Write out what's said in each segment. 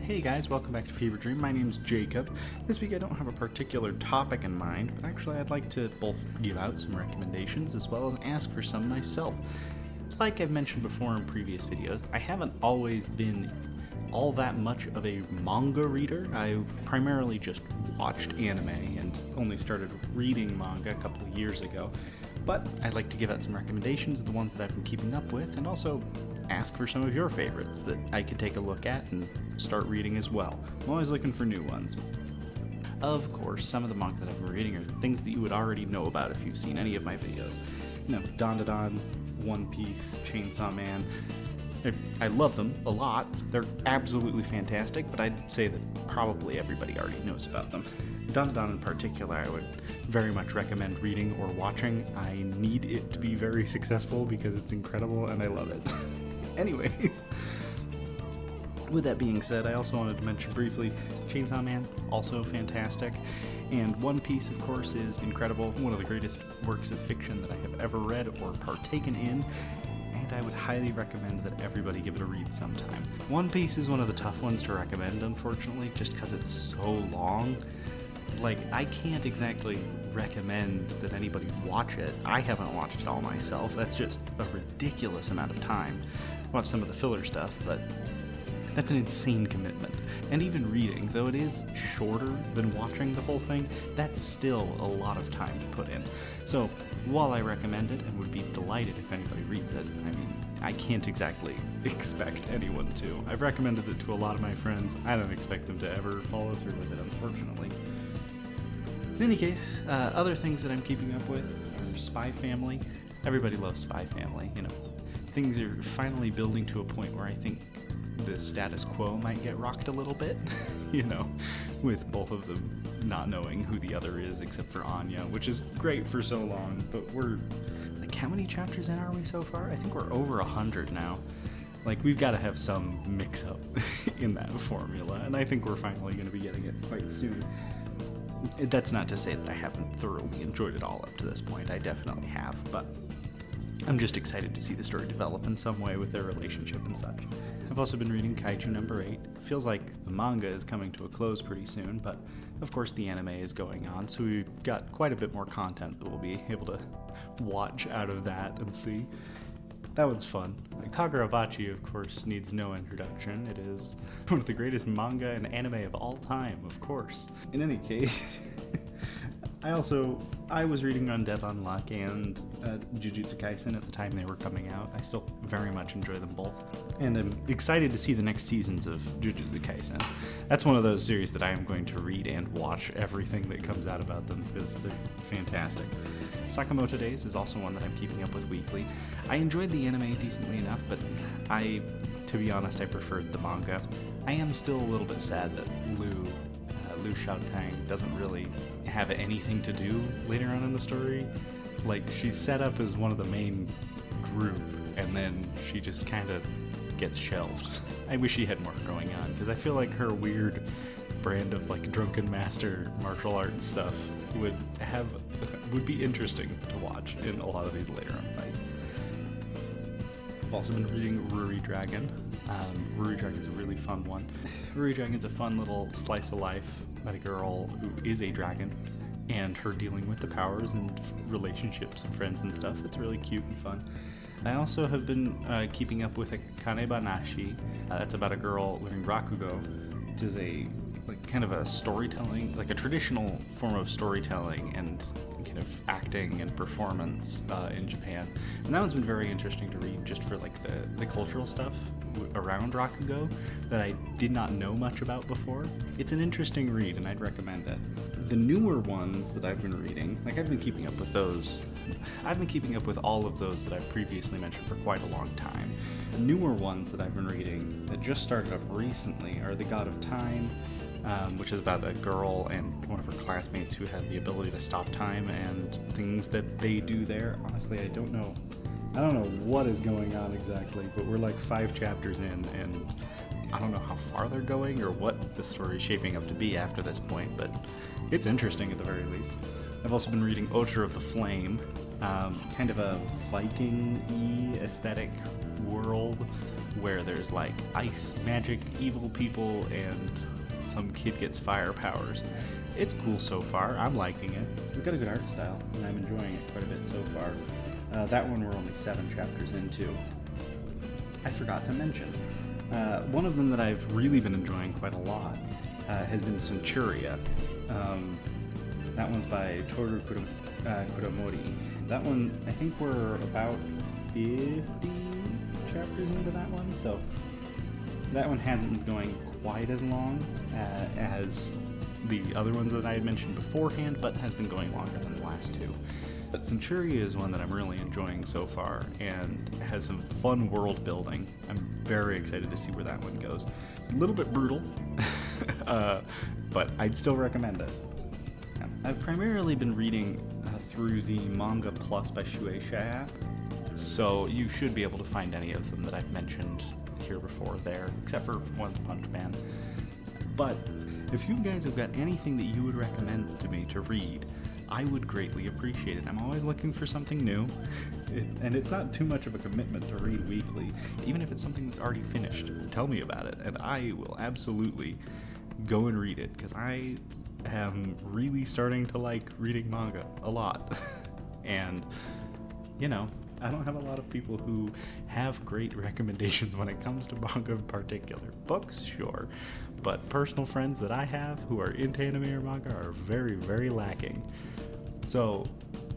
Hey guys, welcome back to Fever Dream. My name's Jacob. This week I don't have a particular topic in mind, but actually I'd like to both give out some recommendations as well as ask for some myself. Like I've mentioned before in previous videos, I haven't always been all that much of a manga reader. I've primarily just watched anime and only started reading manga a couple of years ago. But I'd like to give out some recommendations of the ones that I've been keeping up with and also ask for some of your favorites that I could take a look at and start reading as well. I'm always looking for new ones. Of course, some of the manga that I've been reading are things that you would already know about if you've seen any of my videos. You know, Dandadan, One Piece, Chainsaw Man. I love them a lot. They're absolutely fantastic, but I'd say that probably everybody already knows about them. Dandadan in particular, I would very much recommend reading or watching. I need it to be very successful because it's incredible and I love it. Anyways, with that being said, I also wanted to mention briefly Chainsaw Man, also fantastic. And One Piece, of course, is incredible, one of the greatest works of fiction that I have ever read or partaken in. And I would highly recommend that everybody give it a read sometime. One Piece is one of the tough ones to recommend, unfortunately, just because it's so long. Like, I can't exactly recommend that anybody watch it. I haven't watched it all myself. That's just a ridiculous amount of time. Watch some of the filler stuff, but that's an insane commitment. And even reading, though it is shorter than watching the whole thing, that's still a lot of time to put in. So, while I recommend it and would be delighted if anybody reads it, I mean, I can't exactly expect anyone to. I've recommended it to a lot of my friends. I don't expect them to ever follow through with it, unfortunately. In any case, other things that I'm keeping up with are Spy Family. Everybody loves Spy Family, you know. Things are finally building to a point where I think the status quo might get rocked a little bit, you know, with both of them not knowing who the other is except for Anya, which is great for so long, but we're, like, how many chapters in are we so far? I think we're over 100 now. Like, we've got to have some mix-up in that formula, and I think we're finally going to be getting it quite soon. That's not to say that I haven't thoroughly enjoyed it all up to this point. I definitely have, but I'm just excited to see the story develop in some way with their relationship and such. I've also been reading Kaiju number 8. Feels like the manga is coming to a close pretty soon, but of course the anime is going on, so we've got quite a bit more content that we'll be able to watch out of that and see. That one's fun. Kagurabachi, of course, needs no introduction. It is one of the greatest manga and anime of all time, of course. In any case, I was reading Undead Unluck and Jujutsu Kaisen at the time they were coming out. I still very much enjoy them both. And I'm excited to see the next seasons of Jujutsu Kaisen. That's one of those series that I am going to read and watch everything that comes out about them because they're fantastic. Sakamoto Days is also one that I'm keeping up with weekly. I enjoyed the anime decently enough, but to be honest, I preferred the manga. I am still a little bit sad that Lu Xiaotang doesn't really have anything to do later on in the story. Like, she's set up as one of the main group, and then she just kind of gets shelved. I wish she had more going on, because I feel like her weird brand of, like, drunken master martial arts stuff would be interesting to watch in a lot of these later on fights. I've also been reading Ruri Dragon. Ruri Dragon's a really fun one. Ruri Dragon's a fun little slice of life about a girl who is a dragon and her dealing with the powers and relationships and friends and stuff. It's really cute and fun. I also have been keeping up with Akane Banashi. That's about a girl learning Rakugo, which is kind of a storytelling, like a traditional form of storytelling and kind of acting and performance in Japan. And that one's been very interesting to read just for like the cultural stuff around Rakugo that I did not know much about before. It's an interesting read and I'd recommend it. The newer ones that I've been reading, like I've been keeping up with those. I've been keeping up with all of those that I've previously mentioned for quite a long time. The newer ones that I've been reading that just started up recently are The God of Time, which is about a girl and one of her classmates who have the ability to stop time and things that they do there. Honestly, I don't know what is going on exactly, but we're like 5 chapters in and I don't know how far they're going or what the story is shaping up to be after this point, but it's interesting at the very least. I've also been reading Ocher of the Flame, kind of a Viking-y aesthetic world where there's like ice, magic, evil people, and some kid gets fire powers. It's cool so far. I'm liking it. We've got a good art style, and I'm enjoying it quite a bit so far. That one we're only 7 chapters into. I forgot to mention, one of them that I've really been enjoying quite a lot has been Centuria. That one's by Toru Kuramori. That one, I think we're about 50 chapters into that one, so that one hasn't been going quite as long as the other ones that I had mentioned beforehand, but has been going longer than the last 2. But Centuria is one that I'm really enjoying so far, and has some fun world building. I'm very excited to see where that one goes. A little bit brutal, but I'd still recommend it. I've primarily been reading through the Manga Plus by Shueisha app, so you should be able to find any of them that I've mentioned here before there, except for One Punch Man. But if you guys have got anything that you would recommend to me to read, I would greatly appreciate it. I'm always looking for something new, and it's not too much of a commitment to read weekly. Even if it's something that's already finished, tell me about it, and I will absolutely go and read it, because I am really starting to like reading manga a lot. And, you know, I don't have a lot of people who have great recommendations when it comes to manga in particular. Books, sure, but personal friends that I have who are into anime or manga are very, very lacking. So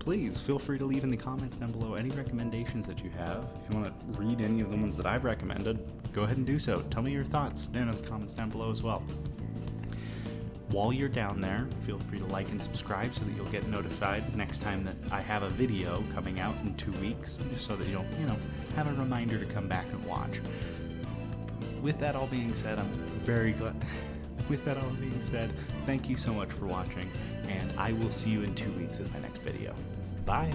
please feel free to leave in the comments down below any recommendations that you have. If you want to read any of the ones that I've recommended, go ahead and do so. Tell me your thoughts down in the comments down below as well. While you're down there, feel free to like and subscribe so that you'll get notified next time that I have a video coming out in 2 weeks, just so that you'll, have a reminder to come back and watch. With that all being said, I'm very glad. With that all being said, thank you so much for watching, and I will see you in 2 weeks with my next video. Bye!